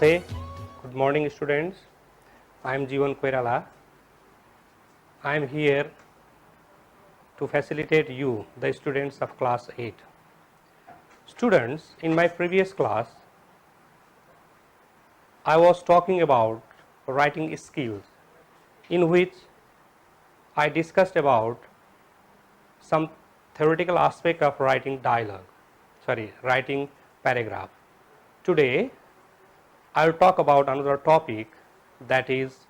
Namaste, good morning students. I am Jeevan Koirala. I am here to facilitate you, the students of class 8. Students, in my previous class, I was talking about writing skills, in which I discussed about some theoretical aspect of writing writing paragraph. Today, I will talk about another topic, that is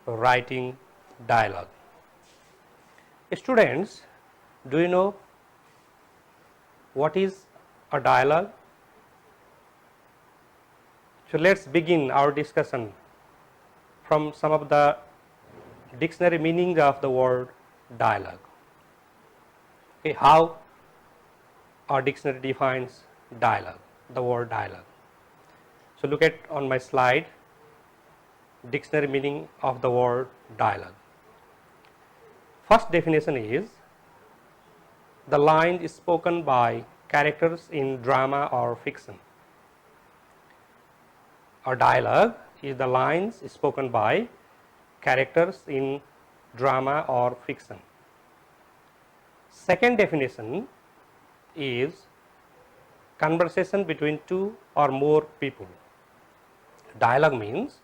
writing dialogue. Students, do you know what is a dialogue? So let us begin our discussion from some of the dictionary meanings of the word dialogue. Okay, how our dictionary defines dialogue, the word dialogue. So look at on my slide, dictionary meaning of the word dialogue. First definition is the line is spoken by characters in drama or fiction. A dialogue is the lines spoken by characters in drama or fiction. Second definition is conversation between two or more people. Dialogue means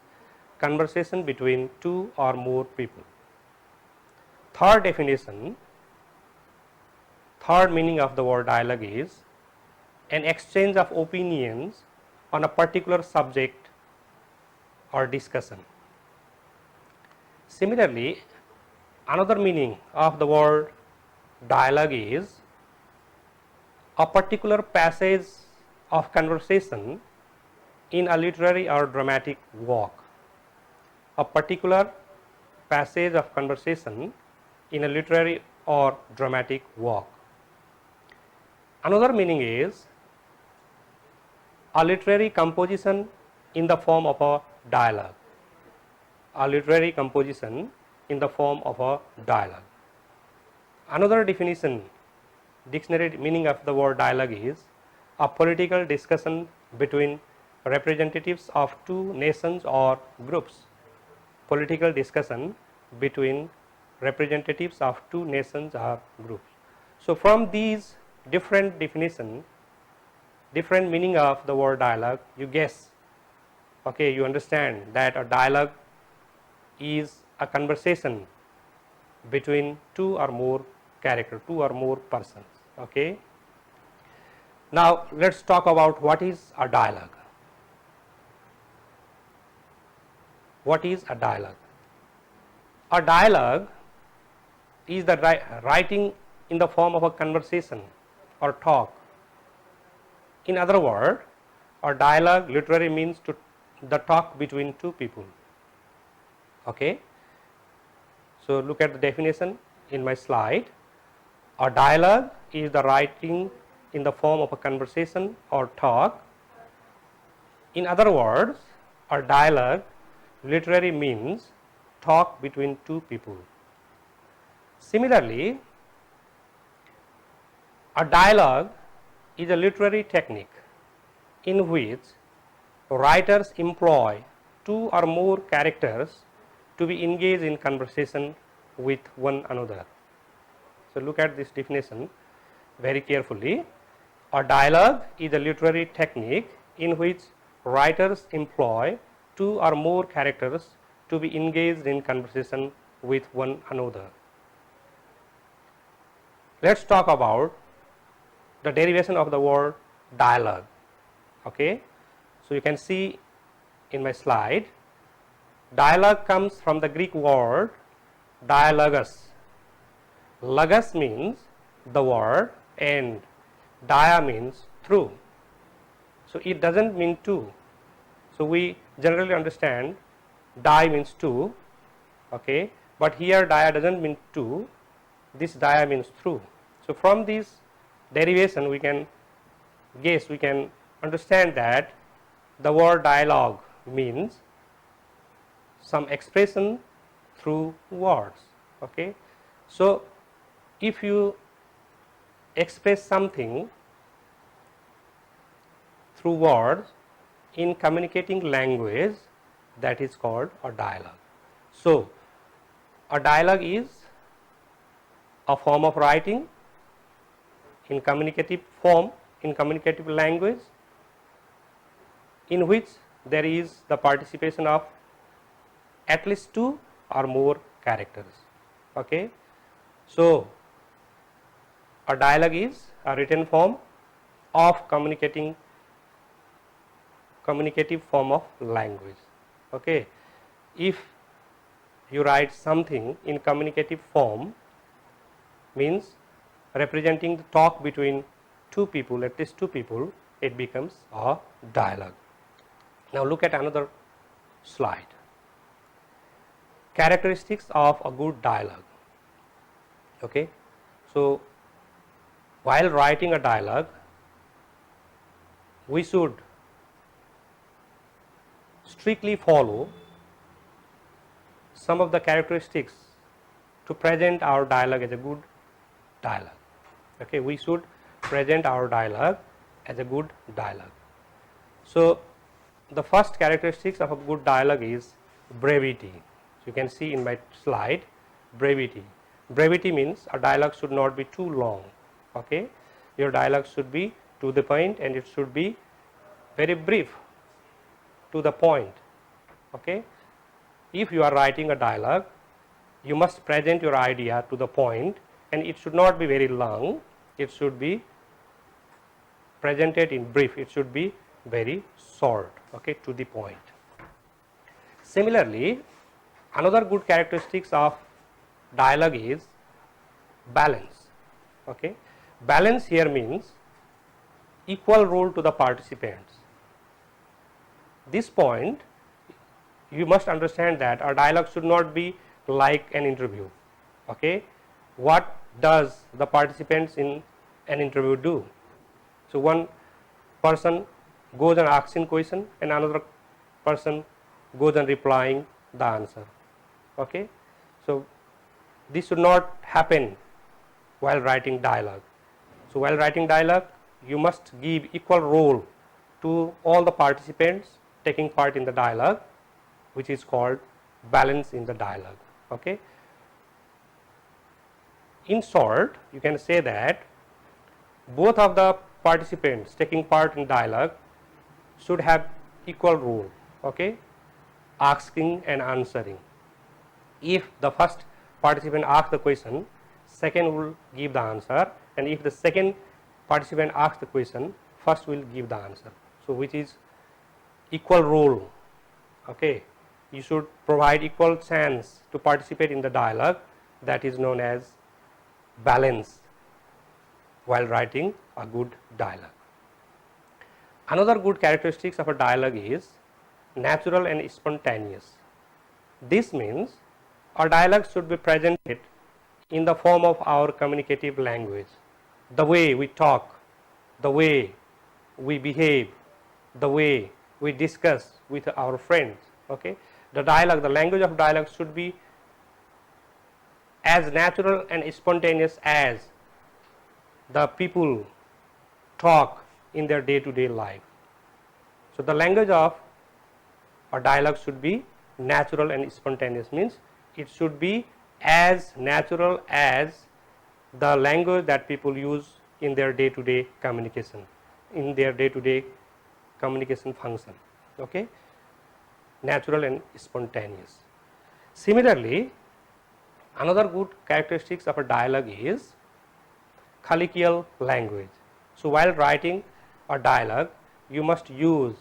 conversation between two or more people. Third definition, third meaning of the word dialogue is an exchange of opinions on a particular subject or discussion. Similarly, another meaning of the word dialogue is a particular passage of conversation in a literary or dramatic work. A particular passage of conversation in a literary or dramatic work. Another meaning is a literary composition in the form of a dialogue. A literary composition in the form of a dialogue. Another definition, dictionary meaning of the word dialogue is a political discussion between representatives of two nations or groups. Political discussion between representatives of two nations or groups. So from these different definition, different meaning of the word dialogue, you guess, okay, you understand that a dialogue is a conversation between two or more characters, two or more persons. Okay. Now let us talk about what is a dialogue. What is a dialogue? A dialogue is the writing in the form of a conversation or talk. In other words, a dialogue literally means to the talk between two people. Okay. So look at the definition in my slide. A dialogue is the writing in the form of a conversation or talk. In other words, a dialogue literally means talk between two people. Similarly, a dialogue is a literary technique in which writers employ two or more characters to be engaged in conversation with one another. So look at this definition very carefully. A dialogue is a literary technique in which writers employ two or more characters to be engaged in conversation with one another. Let us talk about the derivation of the word dialogue. Okay. So you can see in my slide, dialogue comes from the Greek word dialogus. Logos means the word and dia means through. So it does not mean two. So we generally understand di means two, okay, but here dia does not mean two, this dia means through. So from this derivation we can guess, we can understand that the word dialogue means some expression through words. Okay. So if you express something through words, in communicating language that is called a dialogue. So, a dialogue is a form of writing in communicative form, in communicative language, in which there is the participation of at least 2 or more characters. Okay. So, a dialogue is a written form of communicative form of language. Okay. If you write something in communicative form, means representing the talk between 2 people, at least 2 people, it becomes a dialogue. Now look at another slide. Characteristics of a good dialogue. Okay. So, while writing a dialogue, we should strictly follow some of the characteristics to present our dialogue as a good dialogue. Okay. We should present our dialogue as a good dialogue. So, the first characteristics of a good dialogue is brevity. So, you can see in my slide brevity. Brevity means a dialogue should not be too long. Okay. Your dialogue should be to the point and it should be very brief, to the point. Okay. If you are writing a dialogue, you must present your idea to the point and it should not be very long, it should be presented in brief, it should be very short, okay, to the point. Similarly, another good characteristics of dialogue is balance. Okay. Balance here means equal role to the participants. This point you must understand that our dialogue should not be like an interview. Okay. What does the participants in an interview do? So, one person goes and asking question and another person goes and replying the answer. Okay. So, this should not happen while writing dialogue. So, while writing dialogue, you must give equal role to all the participants taking part in the dialogue, which is called balance in the dialogue. Okay. In short, you can say that both of the participants taking part in dialogue should have equal role, okay, asking and answering. If the first participant asks the question, second will give the answer, and if the second participant asks the question, first will give the answer. So, which is equal role. Okay. You should provide equal chance to participate in the dialogue, that is known as balance while writing a good dialogue. Another good characteristics of a dialogue is natural and spontaneous. This means our dialogue should be presented in the form of our communicative language. The way we talk, the way we behave, the way we discuss with our friends. Okay. The dialogue, the language of dialogue should be as natural and spontaneous as the people talk in their day-to-day life. So, the language of a dialogue should be natural and spontaneous, means it should be as natural as the language that people use in their day-to-day communication, in their day-to-day communication function. Okay. Natural and spontaneous. Similarly, another good characteristics of a dialogue is colloquial language. So, while writing a dialogue, you must use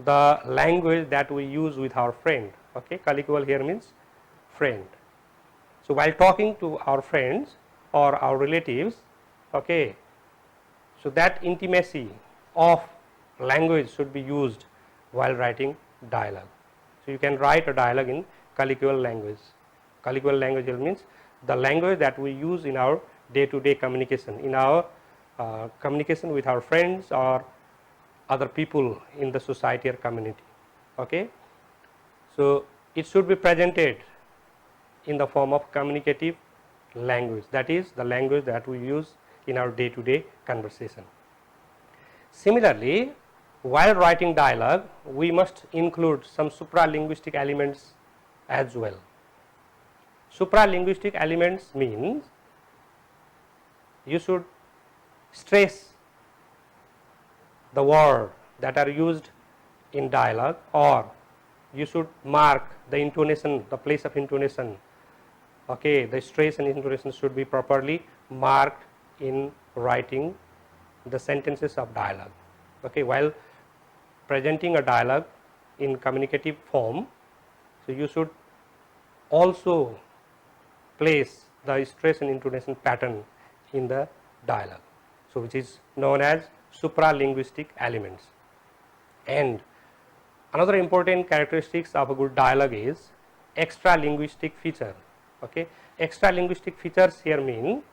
the language that we use with our friend. Okay. Colloquial here means friend. So, while talking to our friends or our relatives, okay, so that intimacy of language should be used while writing dialogue. So, you can write a dialogue in colloquial language. Colloquial language means the language that we use in our day-to-day communication, in our communication with our friends or other people in the society or community. Okay. So, it should be presented in the form of communicative language, that is the language that we use in our day-to-day conversation. Similarly, while writing dialogue, we must include some supralinguistic elements as well. Supralinguistic elements means you should stress the word that are used in dialogue, or you should mark the intonation, the place of intonation. Okay, the stress and intonation should be properly marked in writing the sentences of dialogue. Okay, while presenting a dialogue in communicative form, so you should also place the stress and intonation pattern in the dialogue, so which is known as supralinguistic elements. And another important characteristics of a good dialogue is extra linguistic feature. Okay, extra linguistic features here mean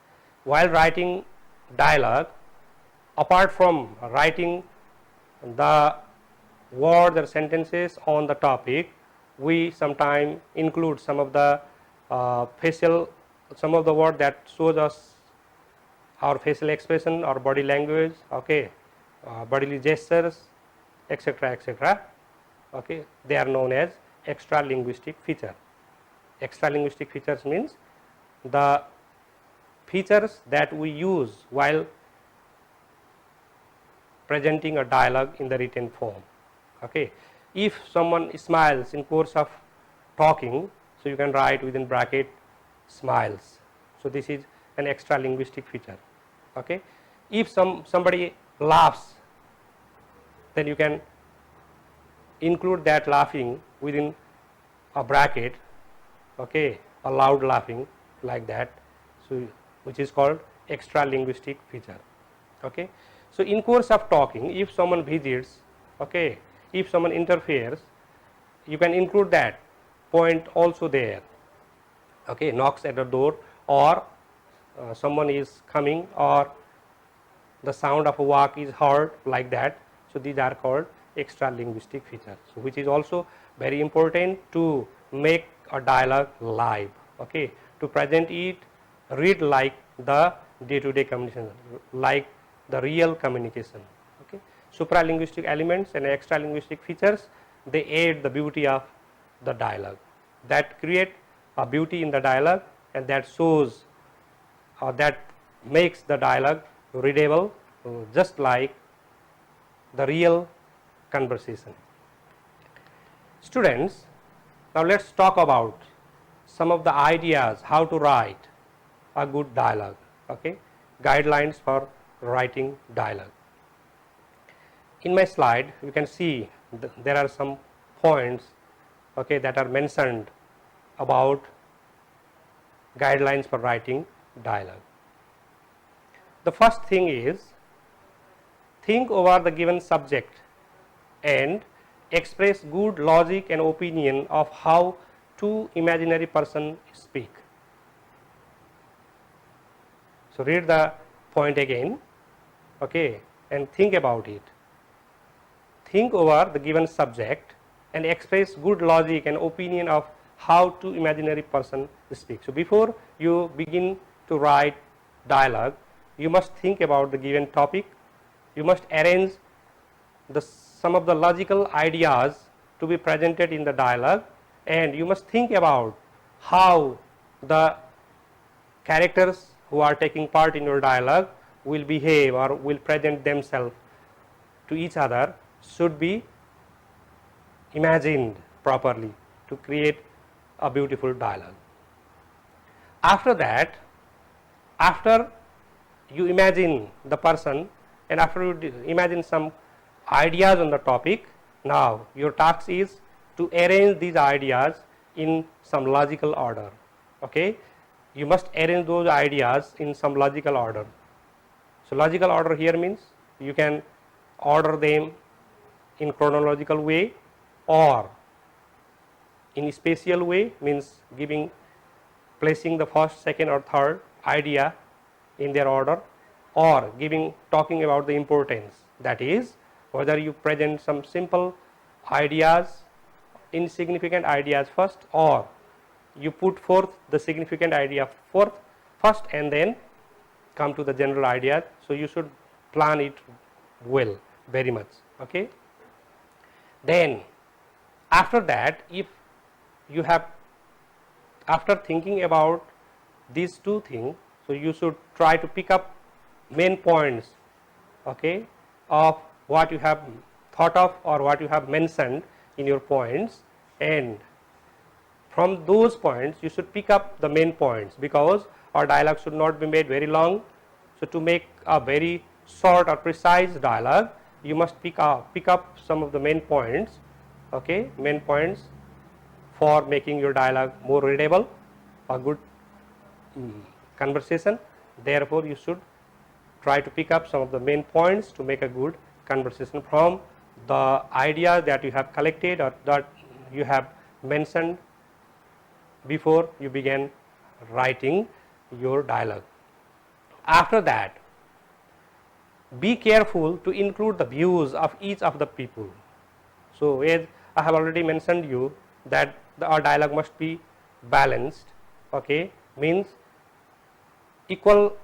while writing dialogue, apart from writing the words or sentences on the topic, we sometimes include some of the some of the word that shows us our facial expression or body language, okay, bodily gestures, etc., etc. Okay, they are known as extra linguistic feature. Extra linguistic features means the features that we use while presenting a dialogue in the written form. Okay, if someone smiles in course of talking, so you can write within bracket smiles. So this is an extra linguistic feature. Okay, if somebody laughs, then you can include that laughing within a bracket. Okay, a loud laughing like that, so which is called extra linguistic feature. Okay, so in course of talking, if someone visits, okay, if someone interferes, you can include that point also there. Okay, knocks at the door, or someone is coming, or the sound of a walk is heard like that. So these are called extra linguistic features, so which is also very important to make a dialogue live. Okay, to present it, read like the day-to-day communication, like the real communication. Okay, supralinguistic elements and extra linguistic features, they aid the beauty of the dialogue, that create a beauty in the dialogue, and that shows that makes the dialogue readable, just like the real conversation. Students, now let us talk about some of the ideas how to write a good dialogue. Okay, guidelines for writing dialogue. In my slide, you can see there are some points, okay, that are mentioned about guidelines for writing dialogue. The first thing is, think over the given subject and express good logic and opinion of how two imaginary persons speak. So read the point again, okay, and think about it. Think over the given subject and express good logic and opinion of how two imaginary persons speak. So before you begin to write dialogue, you must think about the given topic. You must arrange some of the logical ideas to be presented in the dialogue, and you must think about how the characters who are taking part in your dialogue will behave or will present themselves to each other, should be imagined properly to create a beautiful dialogue. After that, after you imagine the person and after you imagine some ideas on the topic, now your task is to arrange these ideas in some logical order. Okay, you must arrange those ideas in some logical order. So logical order here means you can order them in chronological way, or in spatial way, means placing the first, second or third idea in their order, or talking about the importance, that is whether you present some simple ideas, insignificant ideas first, or you put forth the significant idea first and then come to the general ideas. So you should plan it well, very much. Okay, Then after that, if you have, after thinking about these two things, so you should try to pick up main points, okay, of what you have thought of or what you have mentioned in your points, and from those points you should pick up the main points, because our dialogue should not be made very long. So to make a very short or precise dialogue, you must pick up some of the main points, okay, main points for making your dialogue more readable, a good conversation. Therefore, you should try to pick up some of the main points to make a good conversation from the idea that you have collected or that you have mentioned before you begin writing your dialogue. After that, be careful to include the views of each of the people. So as I have already mentioned you that our dialogue must be balanced, okay, means equal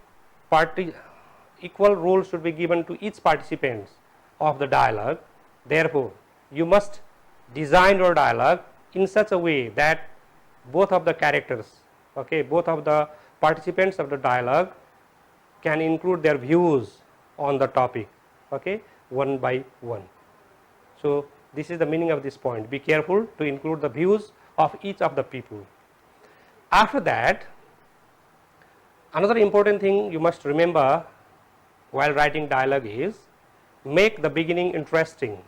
role should be given to each participants of the dialogue. Therefore, you must design your dialogue in such a way that both of the characters, okay, both of the participants of the dialogue can include their views on the topic, okay, one by one. So this is the meaning of this point. Be careful to include the views of each of the people. After that, another important thing you must remember while writing dialogue is make the beginning interesting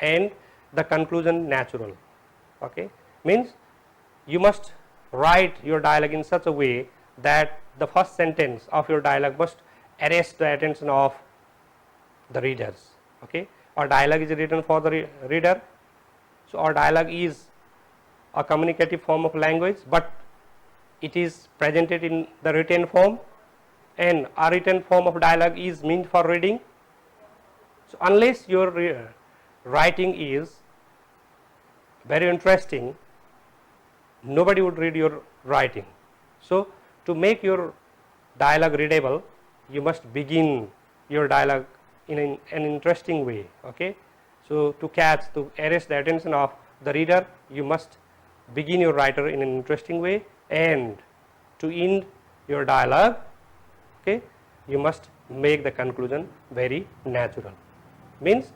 and the conclusion natural, okay, means you must write your dialogue in such a way that the first sentence of your dialogue must arrest the attention of the readers, okay. Our dialogue is written for the reader, so our dialogue is a communicative form of language, but it is presented in the written form, and a written form of dialogue is meant for reading. So unless your writing is very interesting, nobody would read your writing. So to make your dialogue readable, you must begin your dialogue in an interesting way, okay. So to arrest the attention of the reader, you must begin your writer in an interesting way, and to end your dialogue, okay, you must make the conclusion very natural. Means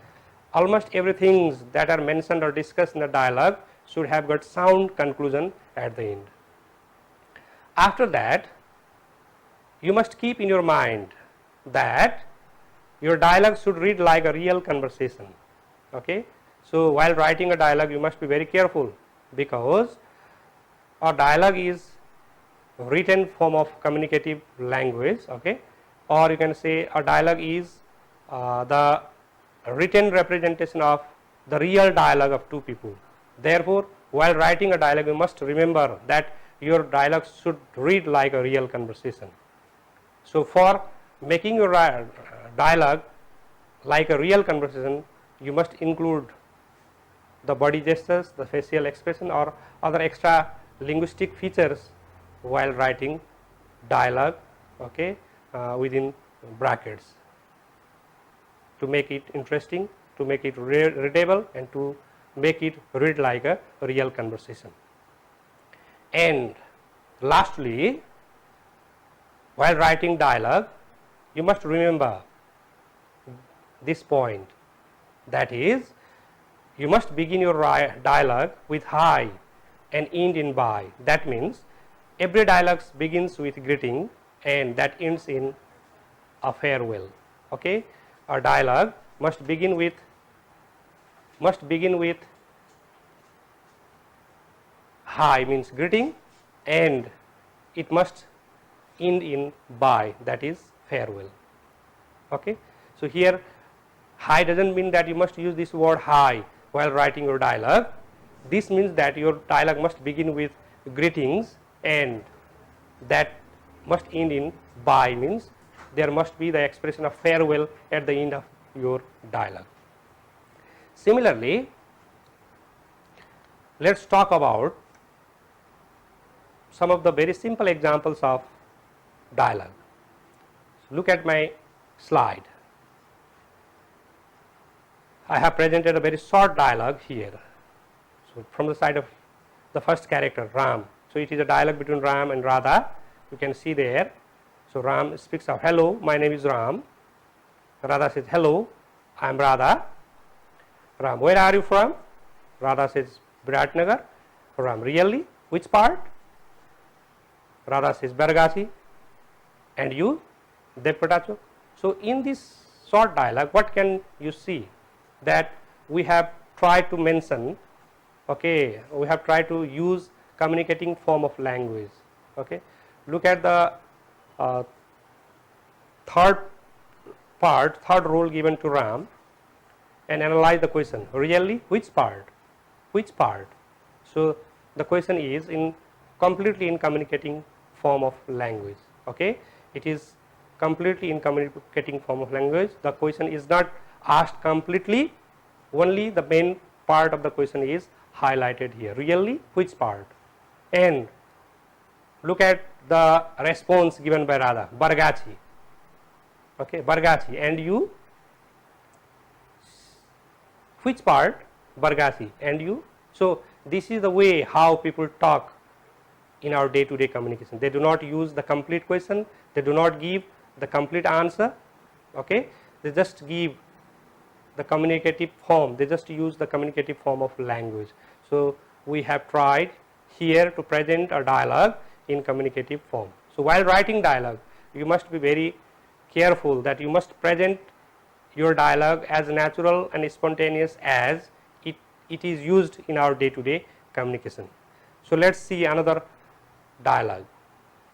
almost everything that are mentioned or discussed in the dialogue should have got sound conclusion at the end. After that, you must keep in your mind that your dialogue should read like a real conversation, okay. So while writing a dialogue, you must be very careful, because our dialogue is written form of communicative language, okay, or you can say a dialogue is the written representation of the real dialogue of two people. Therefore, while writing a dialogue, you must remember that your dialogue should read like a real conversation. So for making your dialogue like a real conversation, you must include the body gestures, the facial expression, or other extra linguistic features while writing dialogue, okay, within brackets, to make it interesting, to make it readable, and to make it read like a real conversation. And lastly, while writing dialogue, you must remember this point, that is, you must begin your dialogue with hi and end in bye. That means every dialogue begins with greeting and that ends in a farewell, okay. A dialogue must begin with hi, means greeting, and it must end in bye, that is farewell, okay. So here hi doesn't mean that you must use this word hi while writing your dialogue. This means that your dialogue must begin with greetings and that must end in bye, means there must be the expression of farewell at the end of your dialogue. Similarly, let us talk about some of the very simple examples of dialogue. So look at my slide. I have presented a very short dialogue here. So, from the side of the first character Ram. So, it is a dialogue between Ram and Radha, you can see there. So, Ram speaks of, hello, my name is Ram. Radha says, hello, I am Radha. Ram, where are you from? Radha says, Viratnagar. Ram, really? Which part? Radha says, Bargasi. And you? Devpatachok. So, in this short dialogue, what can you see? That we have tried to mention, okay, we have tried to use communicating form of language. Okay. Look at the third role given to Ram and analyze the question. Really, which part? Which part? So, the question is completely in communicating form of language. Okay. It is completely in communicating form of language. The question is not asked completely, only the main part of the question is highlighted here. Really, which part? And look at the response given by Radha, Bargachi. Okay, Bargachi. And you? Which part? Bargachi. And you? So, this is the way how people talk in our day to day communication. They do not use the complete question, they do not give the complete answer, okay. They just give the communicative form, they just use the communicative form of language. So, we have tried here to present a dialogue in communicative form. So, while writing dialogue, you must be very careful that you must present your dialogue as natural and spontaneous as it is used in our day to day communication. So, let us see another dialogue,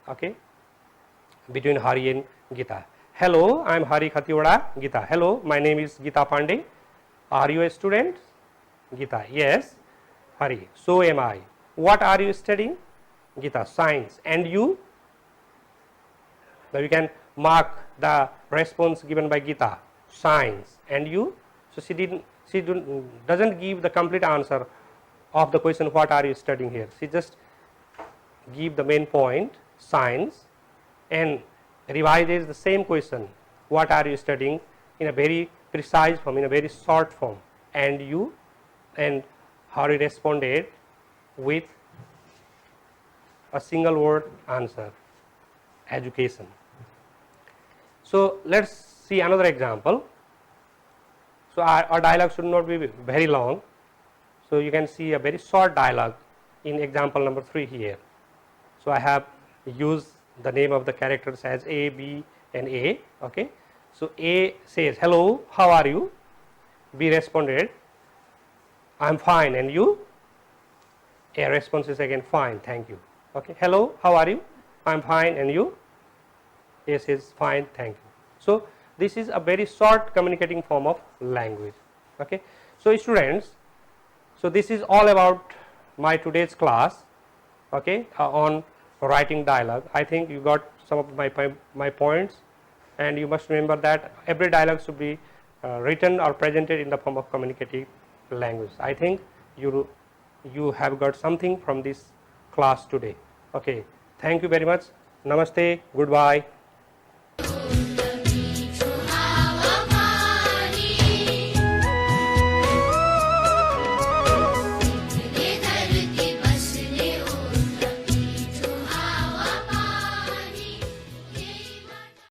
okay, between Hari and Gita. Hello, I am Hari Khatiwada. Gita, hello, my name is Gita Pandey. Are you a student? Gita, yes. Hari, so am I. What are you studying? Gita, science. And you? Now you can mark the response given by Gita, science. And you? So she doesn't give the complete answer of the question, what are you studying here? She just give the main point, science, and revises the same question, what are you studying, in a very precise form, in a very short form. And you? And Hari responded with a single word answer, education. So, let us see another example. So, our dialogue should not be very long. So, you can see a very short dialogue in example number 3 here. So, I have used the name of the characters as A, B and A. Okay. So, A says, hello, how are you? B responded, I am fine, and you? A response is again, fine, thank you. Okay. Hello, how are you? I am fine, and you? A says, fine, thank you. So, this is a very short communicating form of language. Okay. So, students, so this is all about my today's class, okay, on writing dialogue. I think you got some of my points, and you must remember that every dialogue should be written or presented in the form of communicative language. I think you have got something from this class today. Okay. Thank you very much. Namaste. Goodbye.